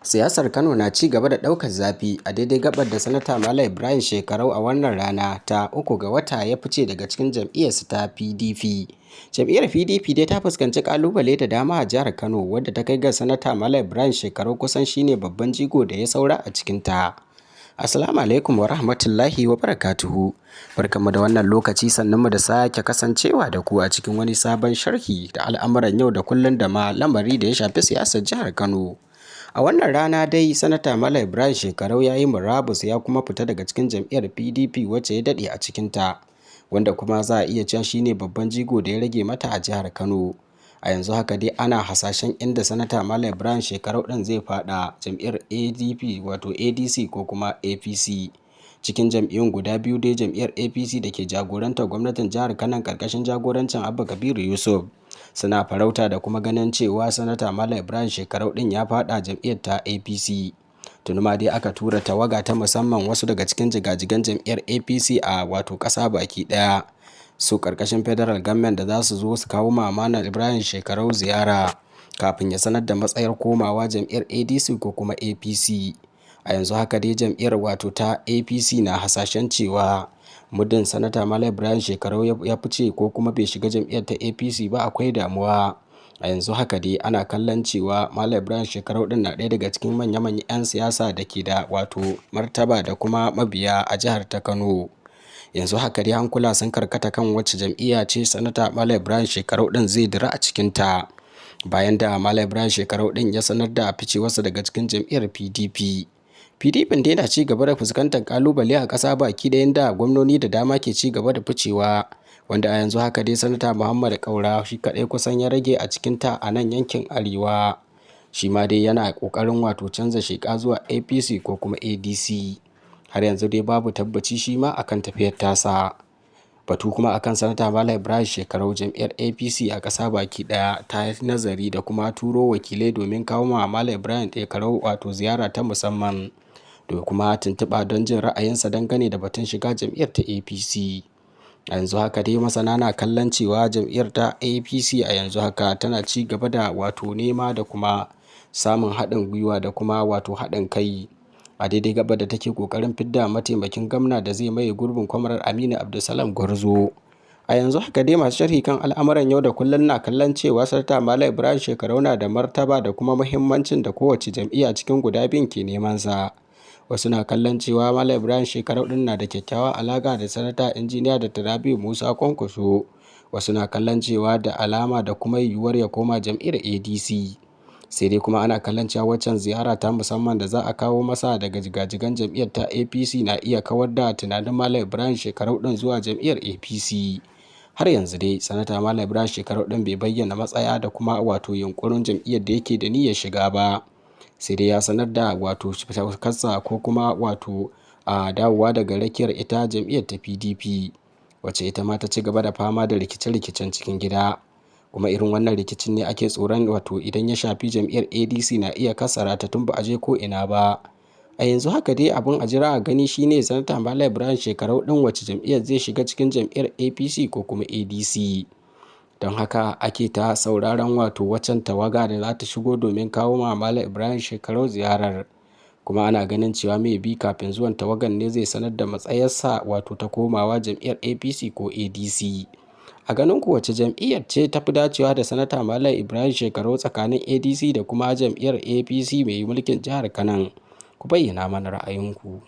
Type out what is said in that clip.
Siyasar Kano na ci gaba da ɗaukar zafi a daidai gaɓar da Sanata Malam Ibrahim Shekarau a wannan rana ta 3 ga wata ya fice daga cikin jam'iyyarsa ta PDP. Jam'iyyar PDP dai ta fuskanci ƙalubale da dama a jihar Kano, wadda ta kai ga Sanata Malam Ibrahim Shekarau kusan shine babban jigo da ya saura a cikinta. Assalamu alaikum wa rahmatullahi wa barakatuhu. Barkanmu da wannan lokaci, sannunmu da sake kasancewa da ku a cikin wani sabon sharhi da al'amuran yau da kullum da ma lamari da ya shafi siyasar jihar Kano. A wannan rana dai Sanata Malam Ibrahim Shekarau ya yi murabus ya kuma fita daga cikin jam'iyyar PDP wacce ya daɗe a cikinta, wanda kuma za a iya cewa shine babban jigo da ya rage mata a jihar Kano. A yanzu haka dai ana hasashen inda Sanata Malam Ibrahim Shekarau ɗin zai faɗa, jam'iyyar ADP wato ADC ko kuma APC. Cikin jam'iyyun guda biyu dai jam'iyyar APC da ke jagorantar gwamnatin jihar Kano ƙarƙashin jagorancin Abba Kabiru Yusuf suna farauta da kuma ganin cewa Sanata Malam Ibrahim Shekarau ɗin ya faɗa jam'iyyar ta APC. Tuni ma dai aka tura tawaga ta musamman wasu daga cikin jigajigan jam'iyyar APC a wato ƙasa baki ɗaya, su ƙarƙashin federal government, da za su zo su kawo ma Malam Ibrahim Shekarau ziyara kafin ya sanar da matsayar komawa jam'iyyar ADC ko kuma APC. A yanzu haka dai jam'iyyar wato ta APC na hasashen cewa muddin Sanata Malam Ibrahim Shekarau ya fice ko kuma bai shiga jam'iyyar ta APC ba, akwai damuwa. A yanzu haka dai ana kallon cewa Malam Ibrahim Shekarau ɗin na ɗaya daga cikin manya-manyan 'yan siyasa da ke da wato martaba da kuma mabiya a jihar ta Kano. Yanzu haka dai hankula sun karkata kan wacce jam'iyya ce Sanata Malam Ibrahim Shekarau ɗin zai dira a cikinta, bayan da Malam Ibrahim Shekarau ɗin ya sanar da ficewarsa daga cikin jam'iyyar PDP. PDP dai na ci gaba da fuskantar kalubale a ƙasa baki ɗayan da gwamnoni da dama ke ci gaba da ficewa, wanda a yanzu haka dai Sanata Muhammad Kaura shi kaɗai kusan ya rage a cikinta a nan yankin Arewa. Shi ma dai yana ƙoƙarin wato canza sheƙa zuwa APC ko kuma ADC. Har yanzu dai babu tabbaci shi ma akan tafiyar tasa. Batu kuma akan Sanata Malam Ibrahim Shekarau, jam'iyyar APC a ƙasa baki ɗaya ta yi nazari da kuma turo wakilai domin kawo ma Malam Ibrahim Shekarau wato ziyara ta musamman, da kuma tuntuɓa don jin ra'ayinsa dangane da batun shiga jam'iyyar ta APC. A yanzu haka dai masana na kallon cewa jam'iyyar ta APC a yanzu haka tana ci gaba da wato nema da kuma samun haɗin gwiwa da kuma wato haɗin kai a daidai gaba da take ƙoƙarin fidda mataimakin gwamna da zai maye gurbin Kwamarar Aminu Abdulsalam Gwarzo. A yanzu haka dai masu sharhi kan al'amuran yau da kullum na kallon cewa Sanata Malam Ibrahim Shekarau na da martaba da kuma muhimmancin da kowace jam'iyya cikin guda biyun ke neman sa. Wasu na kallon cewa Malam Ibrahim Shekarau ɗin na da kyakkyawar alaƙa da Sanata Injiniya Dr. Rabi'u Musa Kwankwaso. Wasu na kallon cewa da alama da kuma yiwuwar ya koma jam'iyyar ADC. Sai dai kuma ana kallon cewa waccan ziyara ta musamman da za a kawo masa daga jigajigan jam'iyyar ta APC na iya kawar da tunanin Malam Ibrahim Shekarau ɗin zuwa jam'iyyar APC. Har yanzu dai Sanata Malam Ibrahim Shekarau ɗin bai bayyana matsaya da kuma wato yunkurin jam'iyyar da yake da niyyar shiga ba. Sai dai ya sanar da wato fitarsa ko kuma wato a dawowa daga rakiyar ita jam'iyyar ta PDP, wacce ita ma ta ci gaba da fama da rikice-rikicen cikin gida. Kuma irin wannan rikicin ne ake tsoron wato idan ya shafi jam'iyyar ADC na iya kasara ta tun ba a je ko ina ba. A yanzu haka dai abin a jira a gani shine Sanata Malam Ibrahim Shekarau ɗin wacce jam'iyyar zai shiga cikin jam'iyyar APC ko kuma ADC. Don haka ake ta sauraron wato waccan tawaga da za ta shigo domin kawo ma Malam Ibrahim Shekarau ziyarar. Kuma ana ganin cewa mai bi kafin zuwan tawagan ne zai sanar da matsayarsa wato ta komawa jam'iyyar APC ko ADC. A ganin ku wacce jam'iyyar ce ta fi dacewa da Sanata Malam Ibrahim Shekarau tsakanin ADC da kuma jam'iyyar APC mai mulkin jihar Kano? Ku bayyana mana ra'ayinku.